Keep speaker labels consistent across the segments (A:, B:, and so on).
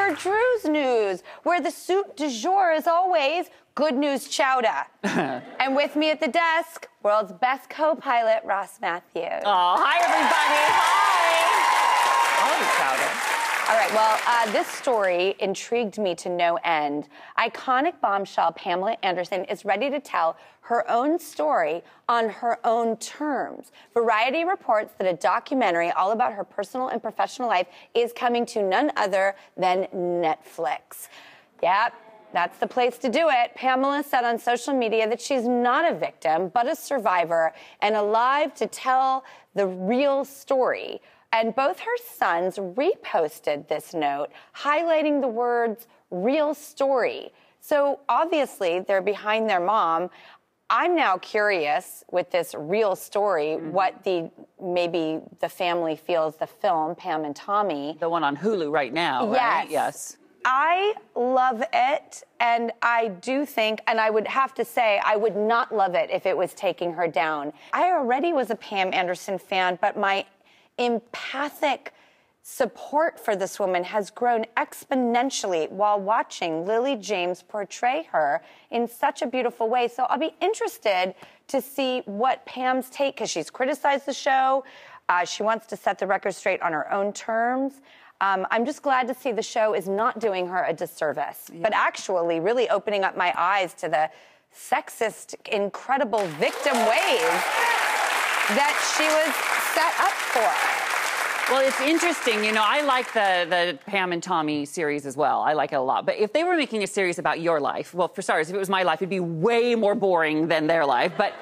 A: for Drew's News, where the soup du jour is always good news chowder. And with me at the desk, world's best co-pilot, Ross Matthews.
B: Oh, hi, everybody. Hi. All the chowder.
A: All right, well, this story intrigued me to no end. Iconic bombshell Pamela Anderson is ready to tell her own story on her own terms. Variety reports that a documentary all about her personal and professional life is coming to none other than Netflix. Yep. That's the place to do it. Pamela said on social media that she's not a victim, but a survivor and alive to tell the real story. And both her sons reposted this note, highlighting the words real story. So obviously they're behind their mom. I'm now curious with this real story, what maybe the family feels the film, Pam and Tommy.
B: The one on Hulu right now, right? Yes.
A: I love it, and I do think, and I would have to say, I would not love it if it was taking her down. I already was a Pam Anderson fan, but my empathic support for this woman has grown exponentially while watching Lily James portray her in such a beautiful way. So I'll be interested to see what Pam's take, because she's criticized the show. She wants to set the record straight on her own terms. I'm just glad to see the show is not doing her a disservice, but actually really opening up my eyes to the sexist, incredible victim ways that she was set up for.
B: Well, it's interesting. You know, I like the Pam and Tommy series as well. I like it a lot. But if they were making a series about your life, well, for starters, if it was my life, it'd be way more boring than their life. But,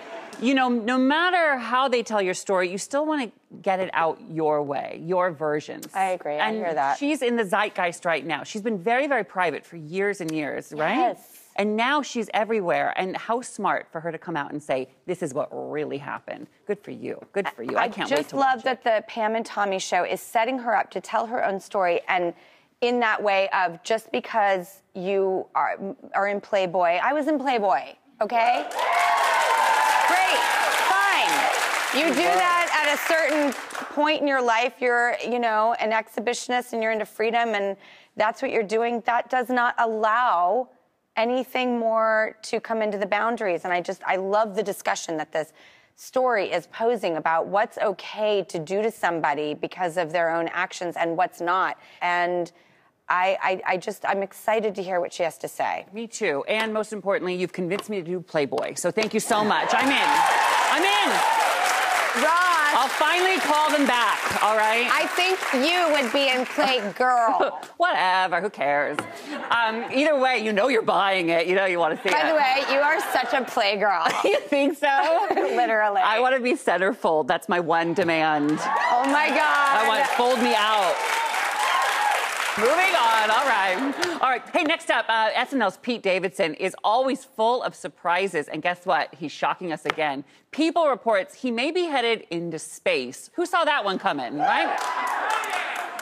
B: you know, no matter how they tell your story, you still want to get it out your way, your versions.
A: I agree. I hear that.
B: She's in the zeitgeist right now. She's been very, very private for years and years, right?
A: Yes.
B: And now she's everywhere. And how smart for her to come out and say, this is what really happened. Good for you. Good for you. I can't wait to watch it.
A: I just love that the Pam and Tommy show is setting her up to tell her own story, and in that way of just because you are in Playboy. I was in Playboy, okay? Great. Fine. You do that at a certain point in your life. You're, you know, an exhibitionist and you're into freedom, and that's what you're doing. That does not allow anything more to come into the boundaries. And I love the discussion that this story is posing about what's okay to do to somebody because of their own actions and what's not. And I'm excited to hear what she has to say.
B: Me too. And most importantly, you've convinced me to do Playboy. So thank you so much. I'm in. I'm in.
A: Ross,
B: I'll finally call them back, all right?
A: I think you would be in Playgirl.
B: Whatever, who cares? Either way, you know you're buying it. You know you want to see it.
A: By the way, you are such a Playgirl.
B: You think so?
A: Literally.
B: I want to be centerfold. That's my one demand.
A: Oh, my God.
B: I want fold me out. Moving on, all right. All right, hey, next up, SNL's Pete Davidson is always full of surprises, and guess what? He's shocking us again. People reports he may be headed into space. Who saw that one coming, right?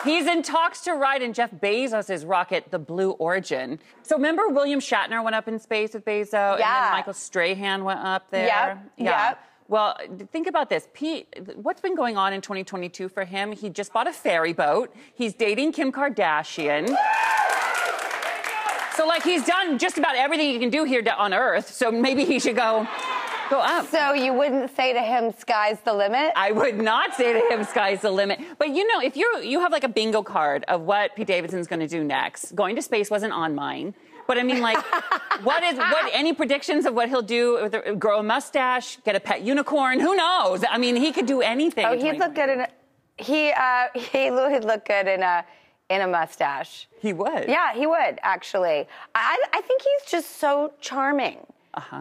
B: He's in talks to ride in Jeff Bezos' rocket, the Blue Origin. So remember William Shatner went up in space with Bezos?
A: Yeah.
B: And then Michael Strahan went up there?
A: Yep.
B: Well, think about this. Pete, what's been going on in 2022 for him? He just bought a ferry boat. He's dating Kim Kardashian. So, like, he's done just about everything he can do here on Earth. So maybe he should go up.
A: So you wouldn't say to him, sky's the limit?
B: I would not say to him, sky's the limit. But, you know, if you have, like, a bingo card of what Pete Davidson's going to do next, going to space wasn't on mine. But I mean, like, any predictions of what he'll do? Grow a mustache, get a pet unicorn? Who knows? I mean, he could do anything.
A: Oh, he'd look good he would look good in a mustache.
B: He would.
A: Yeah, he would, actually. I think he's just so charming.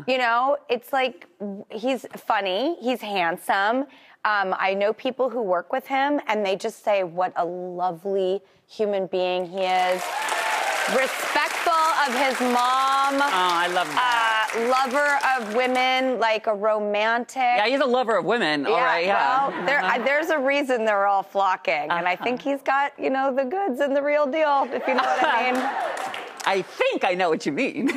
A: You know, it's like he's funny, he's handsome. I know people who work with him, and they just say what a lovely human being he is. Respectful of his mom.
B: Oh, I love that.
A: Lover of women, like a romantic.
B: Yeah, he's a lover of women, all right, yeah.
A: Well, there's a reason they're all flocking, and I think he's got, you know, the goods and the real deal, if you know what I mean.
B: I think I know what you mean.